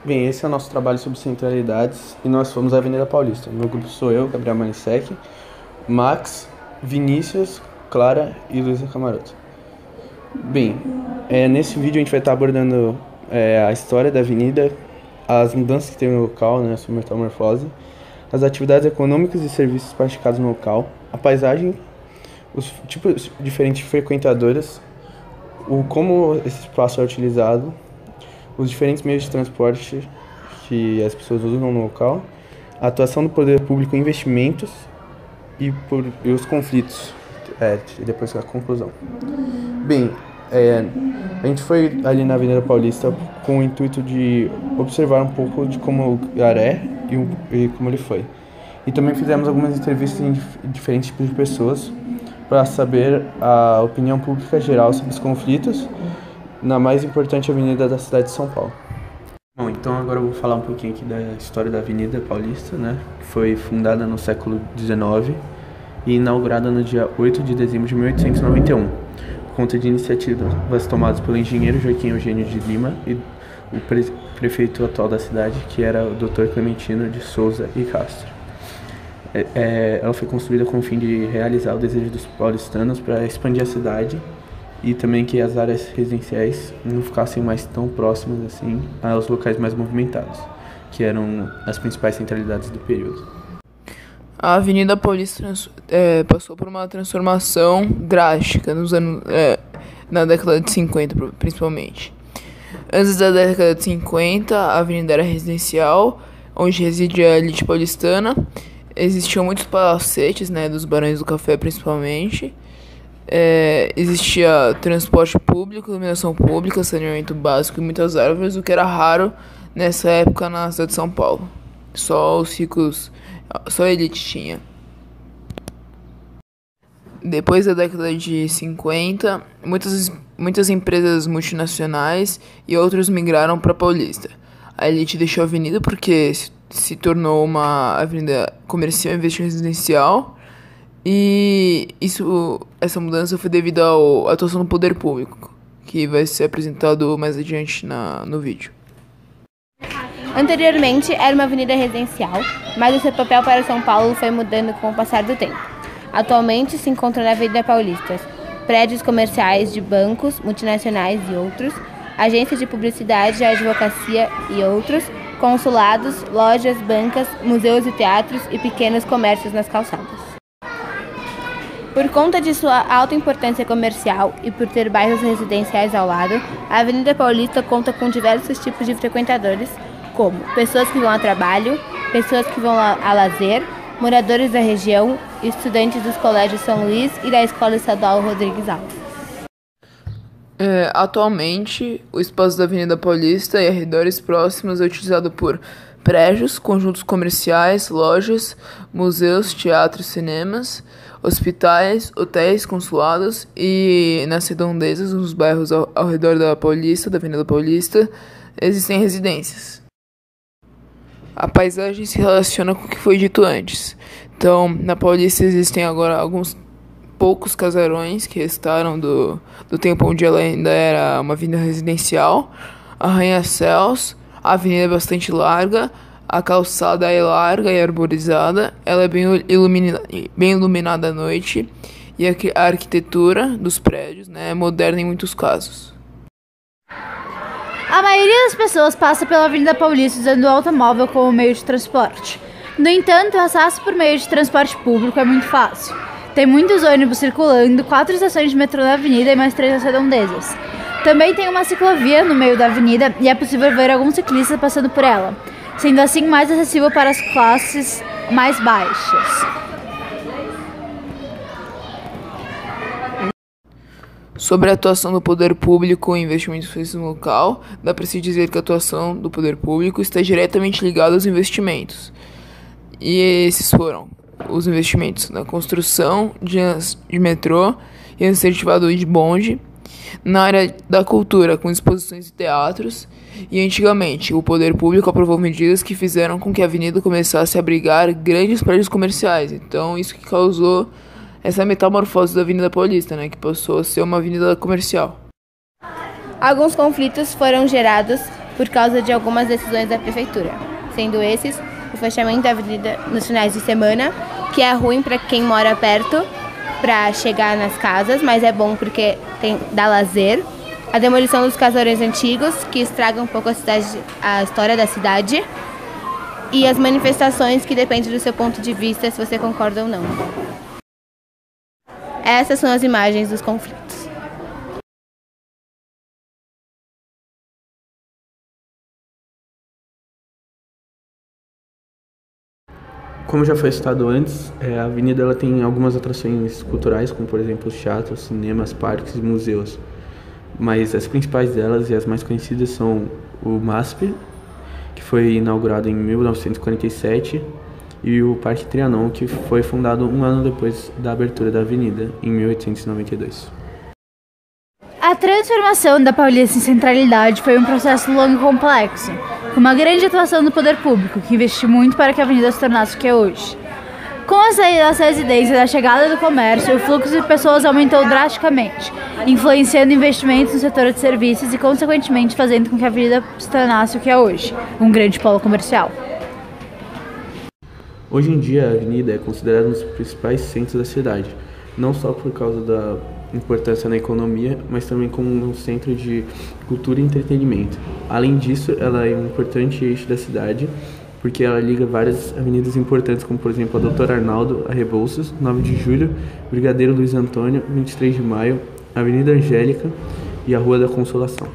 Bem, esse é o nosso trabalho sobre centralidades e nós fomos à Avenida Paulista. Meu grupo sou eu, Gabriel Manisek, Max, Vinícius, Clara e Luísa Camaroto. Bem, nesse vídeo a gente vai estar abordando a história da avenida, as mudanças que teve no local, né, sua metamorfose, as atividades econômicas e serviços praticados no local, a paisagem, os tipos diferentes de frequentadoras, como esse espaço é utilizado, os diferentes meios de transporte que as pessoas usam no local, a atuação do poder público em investimentos e os conflitos, e depois a conclusão. Bem, a gente foi ali na Avenida Paulista com o intuito de observar um pouco de como o lugar é e como ele foi. E também fizemos algumas entrevistas em diferentes tipos de pessoas para saber a opinião pública geral sobre os conflitos na mais importante avenida da cidade de São Paulo. Bom, então agora eu vou falar um pouquinho aqui da história da Avenida Paulista, né? Que foi fundada no século XIX e inaugurada no dia 8 de dezembro de 1891, por conta de iniciativas tomadas pelo engenheiro Joaquim Eugênio de Lima e o prefeito atual da cidade, que era o Dr. Clementino de Souza e Castro. Ela foi construída com o fim de realizar o desejo dos paulistanos para expandir a cidade e também que as áreas residenciais não ficassem mais tão próximas assim aos locais mais movimentados, que eram as principais centralidades do período. A Avenida Paulista passou por uma transformação drástica na década de 50, principalmente. Antes da década de 50, a avenida era residencial, onde residia a elite paulistana. Existiam muitos palacetes, dos barões do café, principalmente. Existia transporte público, iluminação pública, saneamento básico e muitas árvores, o que era raro nessa época na cidade de São Paulo. Só os ricos, só a elite tinha. Depois da década de 50, muitas empresas multinacionais e outros migraram para Paulista. A elite deixou a avenida porque se tornou uma avenida comercial e investimento residencial. E essa mudança foi devido à atuação do poder público, que vai ser apresentado mais adiante no vídeo. Anteriormente era uma avenida residencial, mas o seu papel para São Paulo foi mudando com o passar do tempo. Atualmente se encontra na Avenida Paulista prédios comerciais de bancos, multinacionais e outros, agências de publicidade, advocacia e outros, consulados, lojas, bancas, museus e teatros e pequenos comércios nas calçadas. Por conta de sua alta importância comercial e por ter bairros residenciais ao lado, a Avenida Paulista conta com diversos tipos de frequentadores, como pessoas que vão a trabalho, pessoas que vão a lazer, moradores da região, estudantes dos colégios São Luís e da Escola Estadual Rodrigues Alves. Atualmente, o espaço da Avenida Paulista e arredores próximos é utilizado por prédios, conjuntos comerciais, lojas, museus, teatros, cinemas, hospitais, hotéis, consulados e nas redondezas, nos bairros ao redor da Paulista, da Avenida Paulista, existem residências. A paisagem se relaciona com o que foi dito antes. Então, na Paulista existem agora alguns poucos casarões que restaram do tempo onde ela ainda era uma avenida residencial, arranha-céus, a avenida é bastante larga, a calçada é larga e arborizada, ela é bem iluminada à noite e a arquitetura dos prédios é moderna em muitos casos. A maioria das pessoas passa pela Avenida Paulista usando o automóvel como meio de transporte. No entanto, o acesso por meio de transporte público é muito fácil. Tem muitos ônibus circulando, 4 estações de metrô na avenida e mais 3 nas redondezas. Também tem uma ciclovia no meio da avenida e é possível ver alguns ciclistas passando por ela, sendo assim mais acessível para as classes mais baixas. Sobre a atuação do poder público em investimentos feitos no local, dá para se dizer que a atuação do poder público está diretamente ligada aos investimentos. E esses foram os investimentos na construção de metrô e incentivador de bonde, na área da cultura, com exposições e teatros, e antigamente o poder público aprovou medidas que fizeram com que a avenida começasse a abrigar grandes prédios comerciais. Então isso que causou essa metamorfose da Avenida Paulista, que passou a ser uma avenida comercial. Alguns conflitos foram gerados por causa de algumas decisões da prefeitura, sendo esses o fechamento da avenida nos finais de semana, que é ruim para quem mora perto para chegar nas casas, mas é bom porque dá lazer. A demolição dos casarões antigos, que estragam um pouco a história da cidade. E as manifestações, que dependem do seu ponto de vista, se você concorda ou não. Essas são as imagens dos conflitos. Como já foi citado antes, a avenida ela tem algumas atrações culturais, como por exemplo teatros, cinemas, parques e museus. Mas as principais delas e as mais conhecidas são o MASP, que foi inaugurado em 1947, e o Parque Trianon, que foi fundado um ano depois da abertura da avenida, em 1892. A transformação da Paulista em centralidade foi um processo longo e complexo, com uma grande atuação do poder público, que investiu muito para que a avenida se tornasse o que é hoje. Com a saída das residências e a chegada do comércio, o fluxo de pessoas aumentou drasticamente, influenciando investimentos no setor de serviços e, consequentemente, fazendo com que a avenida se tornasse o que é hoje, um grande polo comercial. Hoje em dia, a avenida é considerada um dos principais centros da cidade, não só por causa da importância na economia, mas também como um centro de cultura e entretenimento. Além disso, ela é um importante eixo da cidade, porque ela liga várias avenidas importantes, como por exemplo a Dr. Arnaldo, a Rebouças, 9 de Julho, Brigadeiro Luiz Antônio, 23 de Maio, Avenida Angélica e a Rua da Consolação.